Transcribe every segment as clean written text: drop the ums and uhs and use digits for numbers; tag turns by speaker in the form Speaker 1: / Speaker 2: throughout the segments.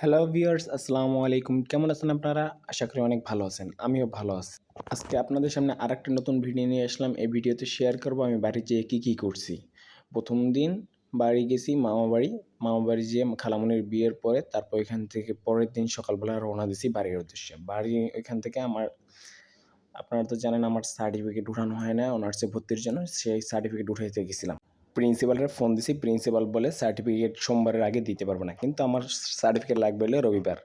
Speaker 1: Hello viewers, আসসালামু আলাইকুম। কেমন আছেন আপনারা? আশা করি অনেক ভালো আছেন। আমিও ভালো আছি। আজকে আপনাদের সামনে আরেকটা নতুন ভিডিও নিয়ে আসলাম। এই ভিডিওতে শেয়ার করব আমি বাড়ি যেয়ে কী করছি। ১ম দিন বাড়ি গেছি মামাবাড়ি। মামাবাড়ি যেয়ে খালামণির বিয়ের পরে তারপর ওইখান থেকে পরের দিন সকালবেলা রওনা দিছি বাড়ির উদ্দেশ্যে। ওইখান থেকে আপনারা তো জানেন আমার সার্টিফিকেট উঠানো হয় না অনার্সে ভর্তির জন্য। সেই সার্টিফিকেট উঠাইতে গেছিলাম। প্রিন্সিপালের ফোন দিছি, প্রিন্সিপাল বলে সার্টিফিকেট সোমবারের আগে দিতে পারবে না, কিন্তু আমার সার্টিফিকেট লাগবে হলে রবিবার।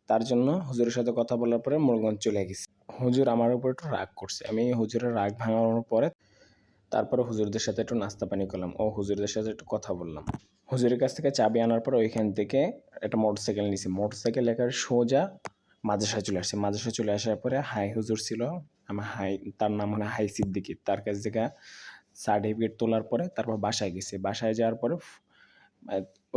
Speaker 1: তার জন্য হুজুরের সাথে কথা বলার পরে মোড়গঞ্জ চলে গেছি। হুজুর আমার উপর একটু রাগ করছে। আমি হুজুরের রাগ ভাঙানোর পরে তারপরে হুজুরদের সাথে একটু নাস্তা পানি করলাম ও হুজুরদের সাথে একটু কথা বললাম। হুজুরের কাছ থেকে চাবি আনার পর ওইখান থেকে একটা মোটরসাইকেল নিছি। মোটরসাইকেল লেখার সোজা মাদ্রাসায় চলে আসছে। মাদ্রাসায় চলে আসার পরে হাই হুজুর ছিল, আমার তার নাম হলো হাই সিদ্দিকী। তার কাছ থেকে সার্টিফিকেট তোলার পরে তারপর বাসায় গেছি। বাসায় যাওয়ার পরে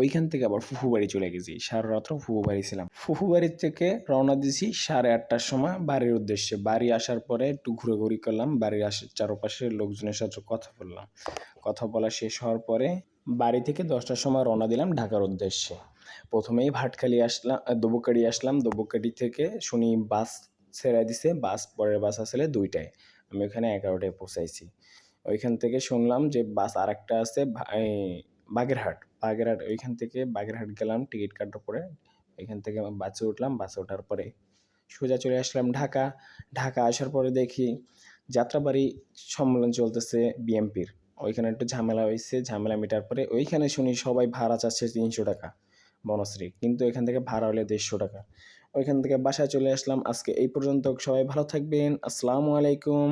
Speaker 1: ওইখান থেকে আবার ফুফু বাড়ি চলে গেছি। সারা রাত্র ফুফু বাড়ি ছিলাম। ফুফু বাড়ির থেকে রওনা দিছি 8:30টার সময় বাড়ির উদ্দেশ্যে। বাড়ি আসার পরে একটু ঘোরাঘুরি করলাম, বাড়ির চারপাশের লোকজনের সাথে কথা বললাম। কথা বলা শেষ হওয়ার পরে বাড়ি থেকে 10টার সময় রওনা দিলাম ঢাকার উদ্দেশ্যে। প্রথমেই ভাটখালি আসলাম, দবুকাড়ি আসলাম। দবুকাড়ি থেকে শুনি বাস ছেড়ে দিছে। পরের বাস আসলে 2টায়। আমি ওখানে 11টায় পৌঁছাইছি। ওইখান থেকে শুনলাম যে বাস আরেকটা আছে বাগেরহাট। ওইখান থেকে বাগেরহাট গেলাম টিকিট কাটার পরে। ওইখান থেকে বাসে উঠলাম। বাসে ওঠার পরে সোজা চলে আসলাম ঢাকা। ঢাকা আসার পরে দেখি যাত্রাবাড়ি সম্মেলন চলতেছে বিএমপির। ওইখানে একটু ঝামেলা হয়েছে। ঝামেলা মেটার পরে ওইখানে শুনি সবাই ভাড়া চাচ্ছে 300 টাকা বনশ্রী, কিন্তু এখান থেকে ভাড়া হলে 150 টাকা। ওইখান থেকে বাসায় চলে আসলাম। আজকে এই পর্যন্ত। সবাই ভালো থাকবেন। আসসালামু আলাইকুম।